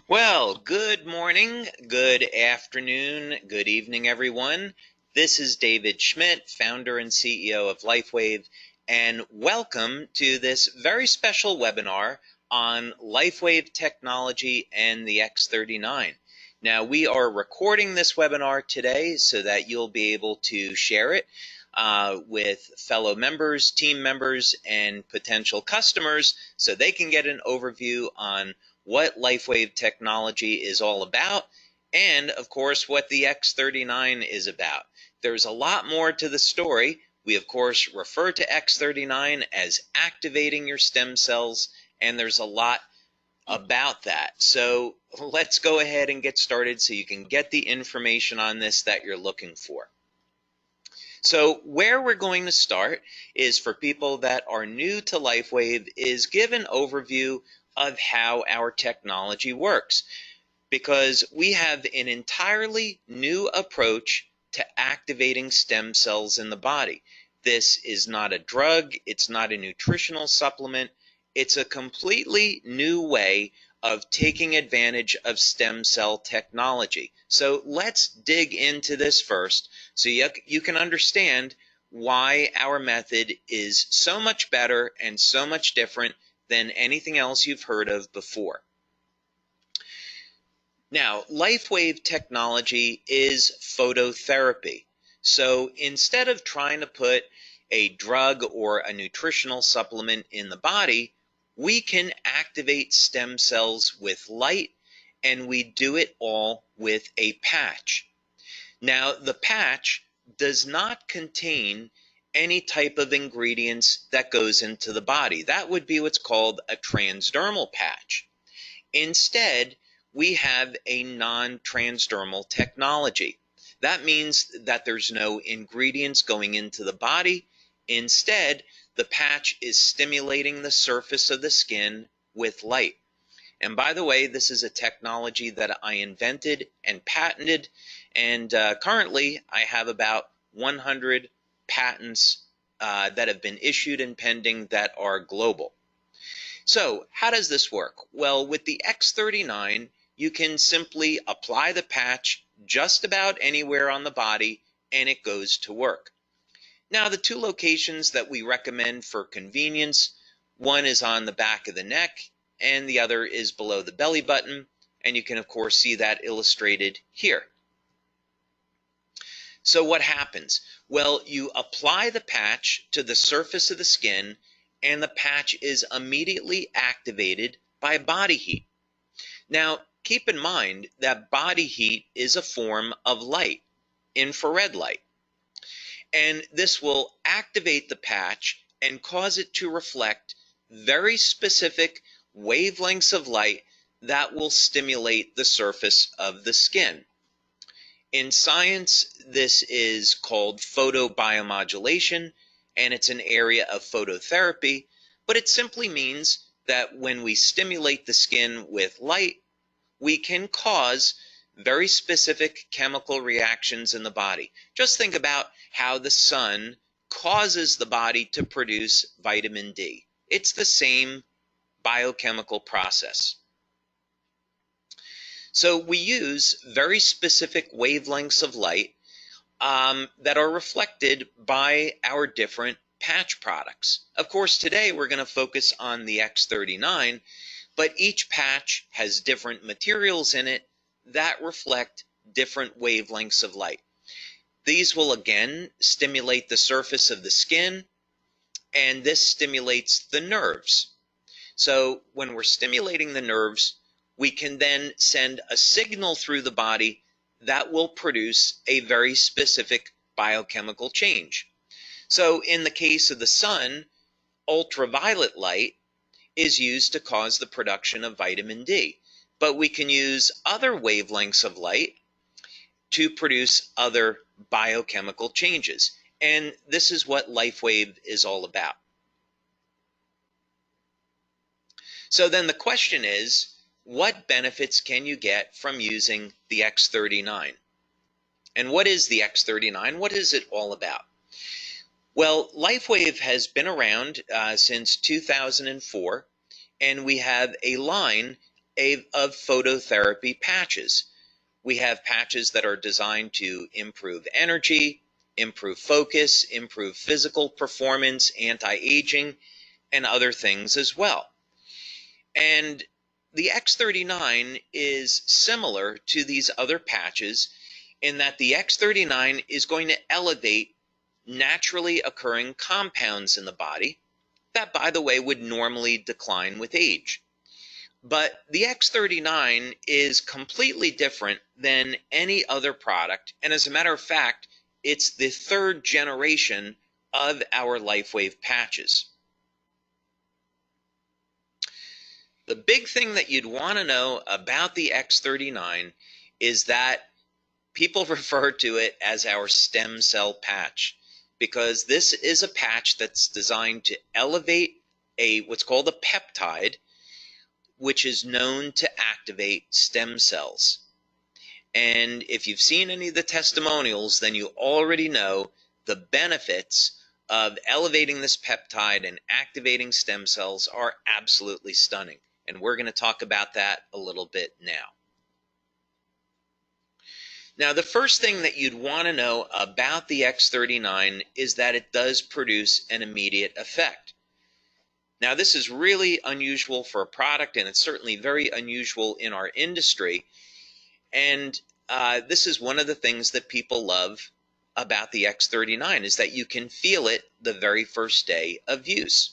Well, good morning, good afternoon, good evening, everyone. This is David Schmidt, founder and CEO of LifeWave, and welcome to this very special webinar on LifeWave technology and the X39. Now, we are recording this webinar today so that you'll be able to share it with fellow members, team members, and potential customers so they can get an overview on what LifeWave technology is all about, and of course what the X39 is about. There's a lot more to the story. We of course refer to X39 as activating your stem cells, and there's a lot about that. So let's go ahead and get started so you can get the information on this that you're looking for. So where we're going to start is for people that are new to LifeWave is give an overview of how our technology works, because we have an entirely new approach to activating stem cells in the body. This is not a drug, it's not a nutritional supplement, it's a completely new way of taking advantage of stem cell technology. So let's dig into this first so you can understand why our method is so much better and so much different than anything else you've heard of before. Now, LifeWave technology is phototherapy. So instead of trying to put a drug or a nutritional supplement in the body, we can activate stem cells with light, and we do it all with a patch. Now, the patch does not contain any type of ingredients that goes into the body. That would be what's called a transdermal patch. Instead, we have a non-transdermal technology. That means that there's no ingredients going into the body. Instead, the patch is stimulating the surface of the skin with light. And by the way, this is a technology that I invented and patented, and currently I have about 100 patents that have been issued and pending that are global. So how does this work? Well, with the X39, you can simply apply the patch just about anywhere on the body and it goes to work. Now, the two locations that we recommend for convenience, one is on the back of the neck and the other is below the belly button, and you can of course see that illustrated here. So what happens? Well, you apply the patch to the surface of the skin and the patch is immediately activated by body heat. Now, keep in mind that body heat is a form of light, infrared light. And this will activate the patch and cause it to reflect very specific wavelengths of light that will stimulate the surface of the skin. In science, this is called photobiomodulation, and it's an area of phototherapy, but it simply means that when we stimulate the skin with light, we can cause very specific chemical reactions in the body. Just think about how the sun causes the body to produce vitamin D. It's the same biochemical process. So we use very specific wavelengths of light that are reflected by our different patch products. Of course, today we're going to focus on the X39, but each patch has different materials in it that reflect different wavelengths of light. These will again stimulate the surface of the skin, and this stimulates the nerves. So when we're stimulating the nerves, we can then send a signal through the body that will produce a very specific biochemical change. So in the case of the sun, ultraviolet light is used to cause the production of vitamin D. But we can use other wavelengths of light to produce other biochemical changes. And this is what LifeWave is all about. So then the question is, what benefits can you get from using the X39? And what is the X39? What is it all about? Well, LifeWave has been around since 2004, and we have a line of phototherapy patches. We have patches that are designed to improve energy, improve focus, improve physical performance, anti-aging, and other things as well. And the X39 is similar to these other patches in that the X39 is going to elevate naturally occurring compounds in the body that, by the way, would normally decline with age. But the X39 is completely different than any other product, and as a matter of fact, it's the third generation of our LifeWave patches. The big thing that you'd want to know about the X39 is that people refer to it as our stem cell patch, because this is a patch that's designed to elevate what's called a peptide, which is known to activate stem cells. And if you've seen any of the testimonials, then you already know the benefits of elevating this peptide and activating stem cells are absolutely stunning. And we're going to talk about that a little bit now. Now, the first thing that you'd want to know about the X39 is that it does produce an immediate effect. Now, this is really unusual for a product, and it's certainly very unusual in our industry. And this is one of the things that people love about the X39 is that you can feel it the very first day of use.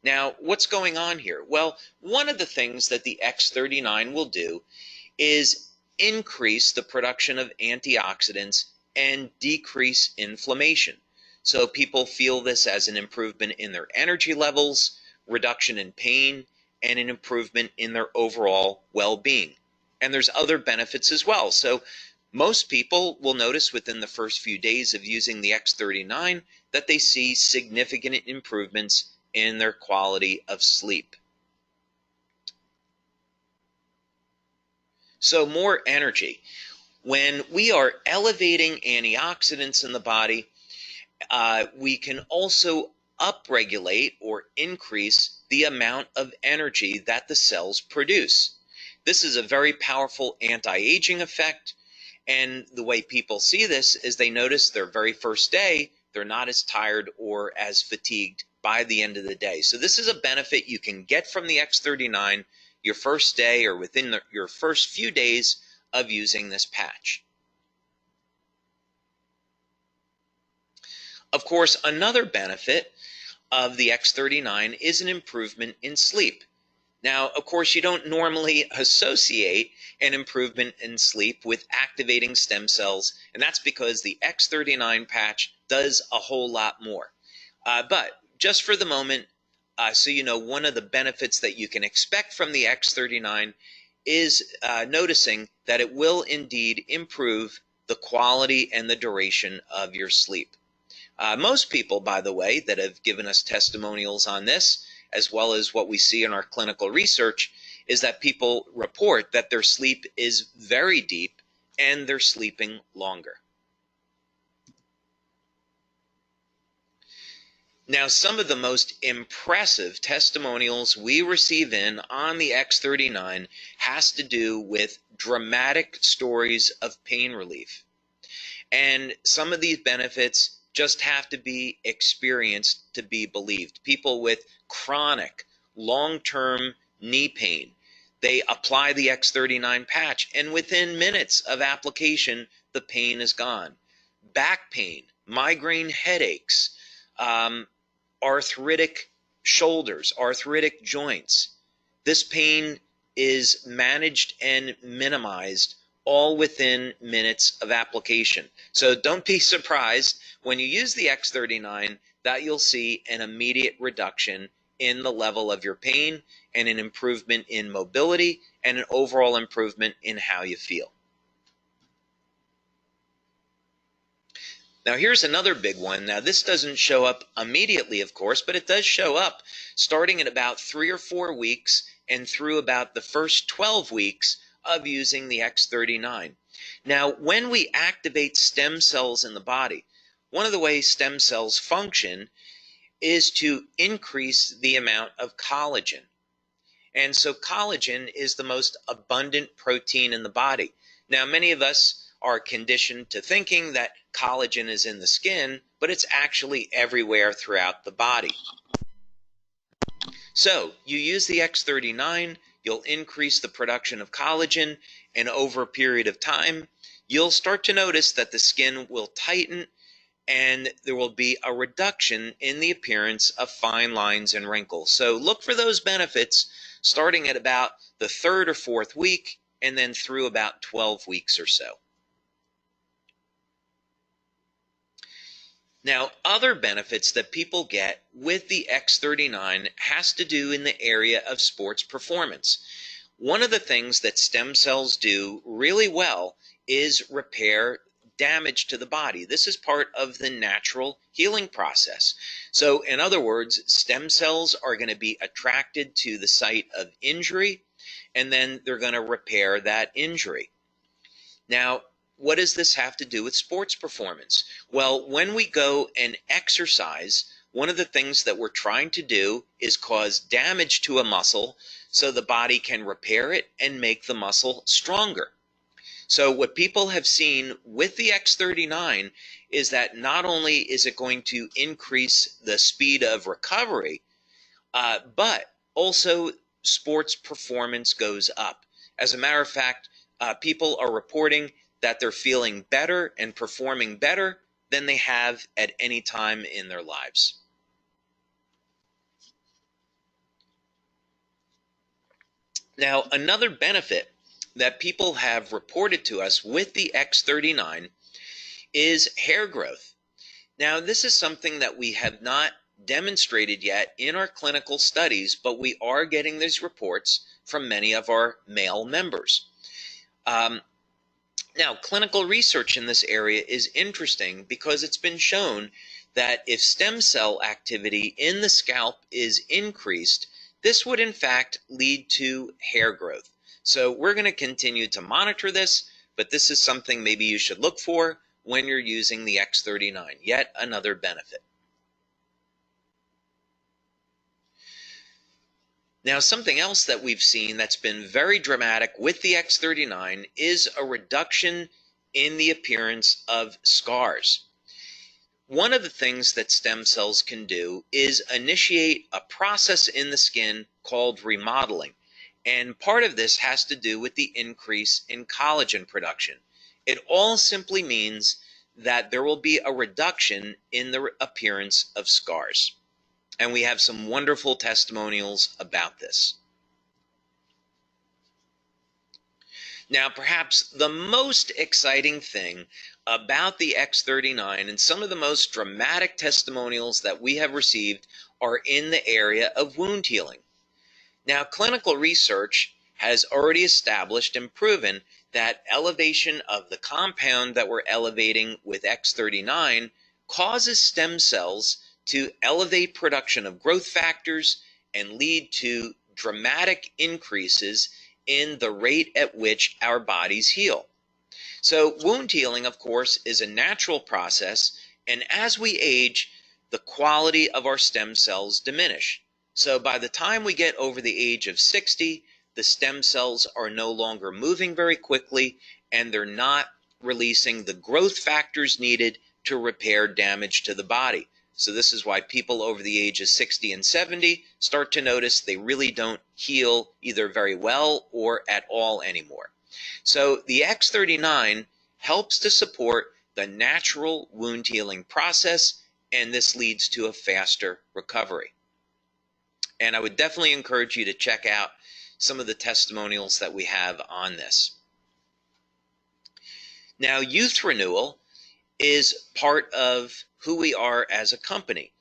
Now, what's going on here? Well, one of the things that the X39 will do is increase the production of antioxidants and decrease inflammation. So people feel this as an improvement in their energy levels, reduction in pain, and an improvement in their overall well-being. And there's other benefits as well. So most people will notice within the first few days of using the X39 that they see significant improvements in their quality of sleep. So more energy. When we are elevating antioxidants in the body, we can also upregulate or increase the amount of energy that the cells produce. This is a very powerful anti-aging effect, and the way people see this is they notice their very first day, they're not as tired or as fatigued by the end of the day. So this is a benefit you can get from the X39 your first day or within your first few days of using this patch. Of course, another benefit of the X39 is an improvement in sleep. Now, of course, you don't normally associate an improvement in sleep with activating stem cells, and that's because the X39 patch does a whole lot more. But just for the moment, so you know, one of the benefits that you can expect from the X39 is noticing that it will indeed improve the quality and the duration of your sleep. Most people, by the way, that have given us testimonials on this, as well as what we see in our clinical research, is that people report that their sleep is very deep and they're sleeping longer. Now, some of the most impressive testimonials we receive in on the X39 has to do with dramatic stories of pain relief. And some of these benefits just have to be experienced to be believed. People with chronic, long-term knee pain, they apply the X39 patch, and within minutes of application, the pain is gone. Back pain, migraine headaches, arthritic shoulders, arthritic joints. This pain is managed and minimized all within minutes of application. So don't be surprised when you use the X39 that you'll see an immediate reduction in the level of your pain and an improvement in mobility and an overall improvement in how you feel. Now, here's another big one. Now, this doesn't show up immediately, of course, but it does show up starting at about 3 or 4 weeks and through about the first 12 weeks of using the X39. Now, when we activate stem cells in the body, one of the ways stem cells function is to increase the amount of collagen. And so collagen is the most abundant protein in the body. Now, many of us are conditioned to thinking that collagen is in the skin, but it's actually everywhere throughout the body. So you use the X39, you'll increase the production of collagen, and over a period of time, you'll start to notice that the skin will tighten and there will be a reduction in the appearance of fine lines and wrinkles. So look for those benefits starting at about the 3rd or 4th week and then through about 12 weeks or so. Now, other benefits that people get with the X39 has to do in the area of sports performance. One of the things that stem cells do really well is repair damage to the body. This is part of the natural healing process. So, in other words, stem cells are going to be attracted to the site of injury, and then they're going to repair that injury. Now, what does this have to do with sports performance? Well, when we go and exercise, one of the things that we're trying to do is cause damage to a muscle so the body can repair it and make the muscle stronger. So what people have seen with the X39 is that not only is it going to increase the speed of recovery, but also sports performance goes up. As a matter of fact, people are reporting that they're feeling better and performing better than they have at any time in their lives. Now, another benefit that people have reported to us with the X39 is hair growth. Now, this is something that we have not demonstrated yet in our clinical studies, but we are getting these reports from many of our male members. Now, clinical research in this area is interesting because it's been shown that if stem cell activity in the scalp is increased, this would in fact lead to hair growth. So we're going to continue to monitor this, but this is something maybe you should look for when you're using the X39, yet another benefit. Now, something else that we've seen that's been very dramatic with the X39 is a reduction in the appearance of scars. One of the things that stem cells can do is initiate a process in the skin called remodeling. And part of this has to do with the increase in collagen production. It all simply means that there will be a reduction in the appearance of scars. And we have some wonderful testimonials about this. Now, perhaps the most exciting thing about the X39 and some of the most dramatic testimonials that we have received are in the area of wound healing. Now, clinical research has already established and proven that elevation of the compound that we're elevating with X39 causes stem cells to elevate production of growth factors and lead to dramatic increases in the rate at which our bodies heal. So wound healing, of course, is a natural process, and as we age, the quality of our stem cells diminish. So by the time we get over the age of 60, the stem cells are no longer moving very quickly, and they're not releasing the growth factors needed to repair damage to the body. So this is why people over the age of 60 and 70 start to notice they really don't heal either very well or at all anymore. So the X39 helps to support the natural wound healing process, and this leads to a faster recovery. And I would definitely encourage you to check out some of the testimonials that we have on this. Now, youth renewal is part of who we are as a company.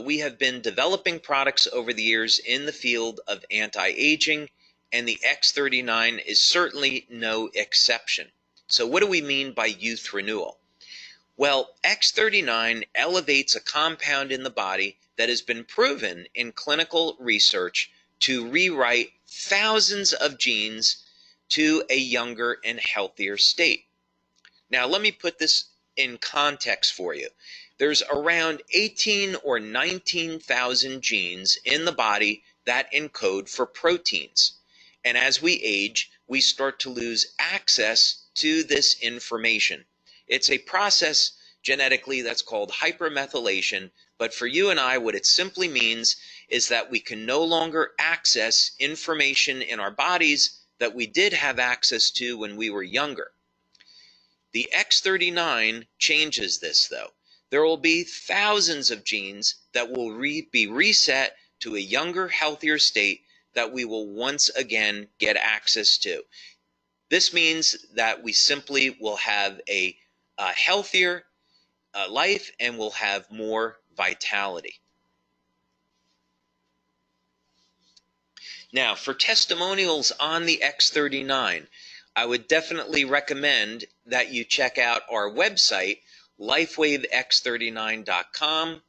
We have been developing products over the years in the field of anti-aging, and the X39 is certainly no exception. So what do we mean by youth renewal? Well, X39 elevates a compound in the body that has been proven in clinical research to rewrite thousands of genes to a younger and healthier state. Now, let me put this in context for you. There's around 18 or 19,000 genes in the body that encode for proteins. And as we age, we start to lose access to this information. It's a process genetically that's called hypermethylation, but for you and I, what it simply means is that we can no longer access information in our bodies that we did have access to when we were younger. The X39 changes this, though. There will be thousands of genes that will be reset to a younger, healthier state that we will once again get access to. This means that we simply will have a healthier life and will have more vitality. Now, for testimonials on the X39, I would definitely recommend that you check out our website, LifeWaveX39.com.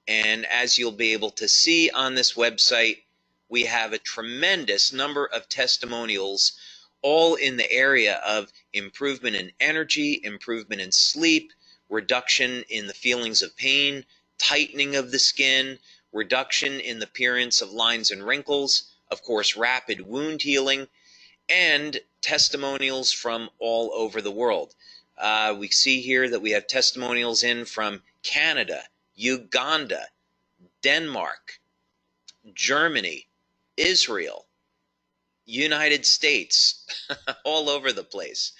And as you'll be able to see on this website, we have a tremendous number of testimonials, all in the area of improvement in energy, improvement in sleep, reduction in the feelings of pain, tightening of the skin, reduction in the appearance of lines and wrinkles, of course, rapid wound healing, and testimonials from all over the world. We see here that we have testimonials in from Canada, Uganda, Denmark, Germany, Israel, United States, all over the place.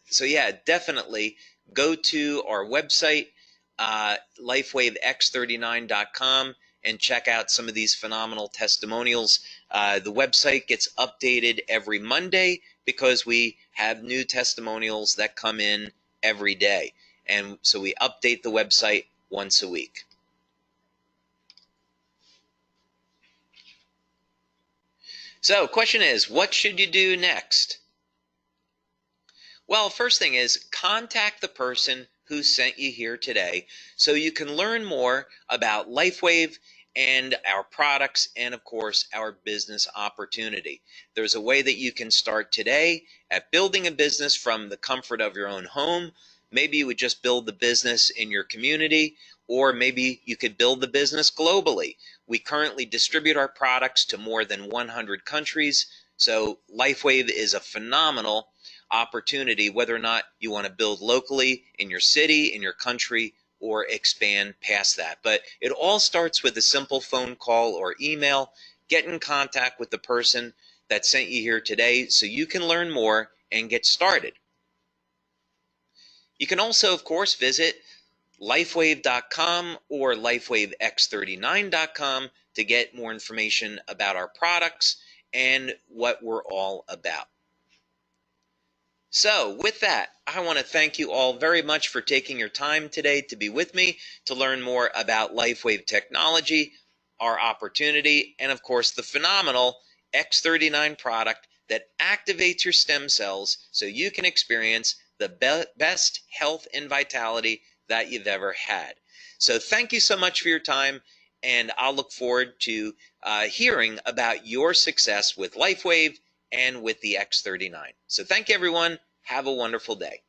So yeah, definitely go to our website, LifeWaveX39.com, and check out some of these phenomenal testimonials. The website gets updated every Monday because we have new testimonials that come in every day. And so we update the website once a week. So, question is, what should you do next? Well, first thing is contact the person who sent you here today so you can learn more about LifeWave and our products and, of course, our business opportunity. There's a way that you can start today at building a business from the comfort of your own home. Maybe you would just build the business in your community, or maybe you could build the business globally. We currently distribute our products to more than 100 countries, so LifeWave is a phenomenal opportunity, whether or not you want to build locally in your city, in your country, or expand past that. But it all starts with a simple phone call or email. Get in contact with the person that sent you here today so you can learn more and get started. You can also, of course, visit LifeWave.com or LifeWaveX39.com to get more information about our products and what we're all about. So with that, I want to thank you all very much for taking your time today to be with me to learn more about LifeWave technology, our opportunity, and of course the phenomenal X39 product that activates your stem cells so you can experience the best health and vitality that you've ever had. So thank you so much for your time, and I'll look forward to hearing about your success with LifeWave and with the X39. So thank you, everyone. Have a wonderful day.